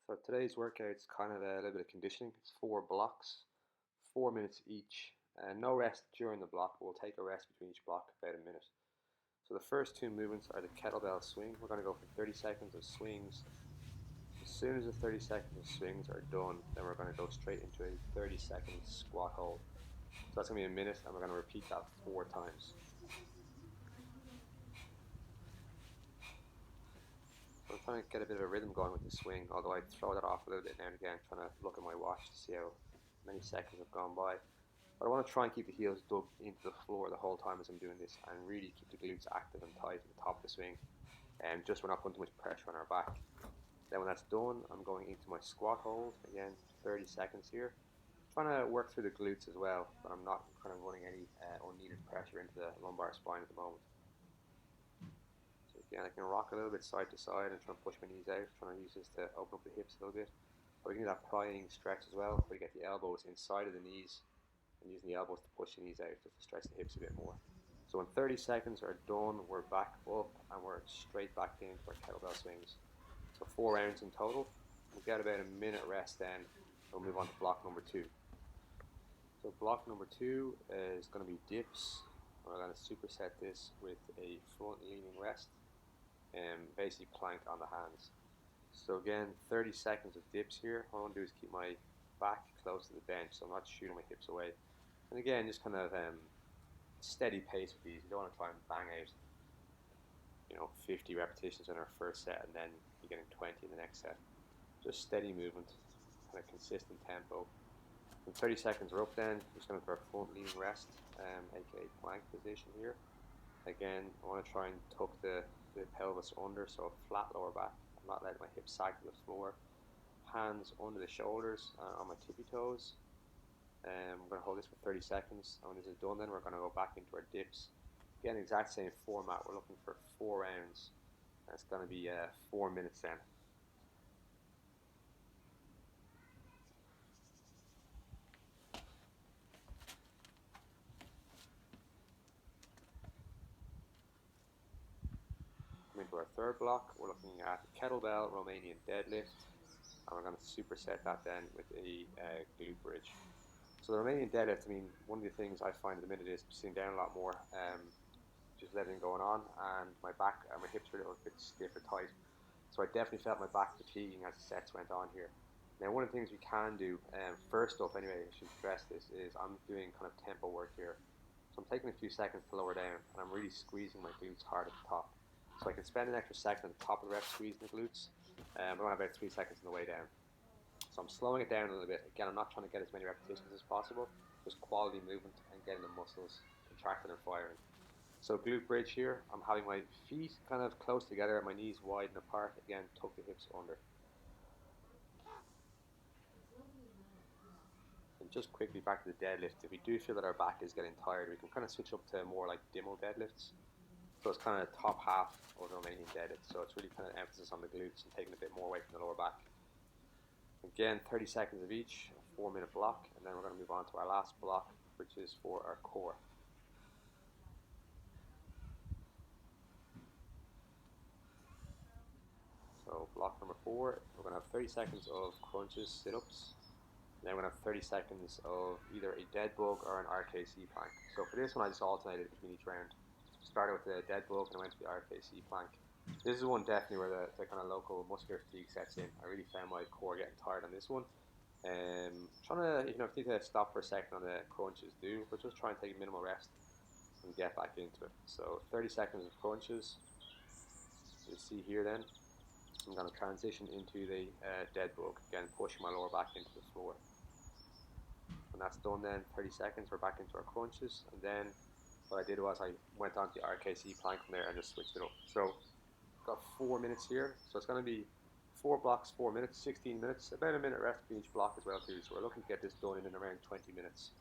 So today's workout's kind of a little bit of conditioning. It's 4 blocks, 4 minutes each, and no rest during the block. We'll take a rest between each block, about a minute. So the first two movements are the kettlebell swing. We're going to go for 30 seconds of swings. As soon as the 30 seconds of swings are done, then we're going to go straight into a 30-second squat hold. So that's going to be a minute, and we're going to repeat that 4 times. So I'm trying to get a bit of a rhythm going with the swing, although I throw that off a little bit now and again, trying to look at my watch to see how many seconds have gone by. But I want to try and keep the heels dug into the floor the whole time as I'm doing this, and really keep the glutes active and tight at the top of the swing, and just we're not putting too much pressure on our back. Then when that's done, I'm going into my squat hold, again 30 seconds here. Trying to work through the glutes as well, but I'm not kind of running any unneeded pressure into the lumbar spine at the moment. So again, I can rock a little bit side to side and try and push my knees out, trying to use this to open up the hips a little bit. But we can do that prying stretch as well, where you get the elbows inside of the knees and using the elbows to push the knees out just to stretch the hips a bit more. So when 30 seconds are done, we're back up and we're straight back into our kettlebell swings. So 4 rounds in total. We'll get about a minute rest then, and we'll move on to block number 2. So block number 2 is going to be dips. We're going to superset this with a front leaning rest and basically plank on the hands. So again, 30 seconds of dips here. What I want to do is keep my back close to the bench, so I'm not shooting my hips away. And again, just kind of steady pace with these. You don't want to try and bang out, 50 repetitions in our first set and then you're getting 20 in the next set. Just steady movement, kind of consistent tempo. When 30 seconds are up, then we're just going for a front leaning rest, aka plank position here. Again, I want to try and tuck the pelvis under, so a flat lower back. I'm not letting my hips sag to the floor. Hands under the shoulders on my tippy toes. I'm going to hold this for 30 seconds. And when this is done, then we're going to go back into our dips. Again, exact same format. We're looking for 4 rounds. And it's going to be 4 minutes then. Into our third block, we're looking at Kettlebell Romanian Deadlift, and we're going to superset that then with a Glute Bridge. So the Romanian Deadlift, I mean, one of the things I find at the minute is sitting down a lot more, just with everything going on, and my back and my hips are a little bit stiff or tight. So I definitely felt my back fatiguing as the sets went on here. Now, one of the things we can do, first up anyway, I should stress this, is I'm doing kind of tempo work here. So I'm taking a few seconds to lower down, and I'm really squeezing my glutes hard at the top. So I can spend an extra second at the top of the rep squeezing the glutes, but I have about 3 seconds on the way down. So I'm slowing it down a little bit. Again, I'm not trying to get as many repetitions as possible, just quality movement and getting the muscles contracted and firing. So glute bridge here, I'm having my feet kind of close together, my knees wide and apart. Again, tuck the hips under. And just quickly back to the deadlift, if we do feel that our back is getting tired, we can kind of switch up to more like demo deadlifts. So it's kind of top half of the Romanian deadlift. So it's really kind of emphasis on the glutes and taking a bit more away from the lower back. Again, 30 seconds of each, a 4-minute block, and then we're going to move on to our last block, which is for our core. So block number 4, we're going to have 30 seconds of crunches, sit-ups. Then we're going to have 30 seconds of either a Deadbug or an RKC Plank. So for this one, I just alternated between each round. Started with the Deadbug and I went to the RKC Plank. This is one definitely where the kind of local muscular fatigue sets in. I really found my core getting tired on this one. Trying to, if you need to stop for a second on the crunches, do, but just try and take a minimal rest and get back into it. So 30 seconds of crunches. You see here then, I'm going to transition into the Deadbug, again pushing my lower back into the floor. When that's done then, 30 seconds, we're back into our crunches, and then what I did was I went on to the RKC Plank from there and just switched it up. So got 4 minutes here, so it's going to be 4 blocks, 4 minutes, 16 minutes, about a minute rest between each block as well too. So we're looking to get this done in around 20 minutes.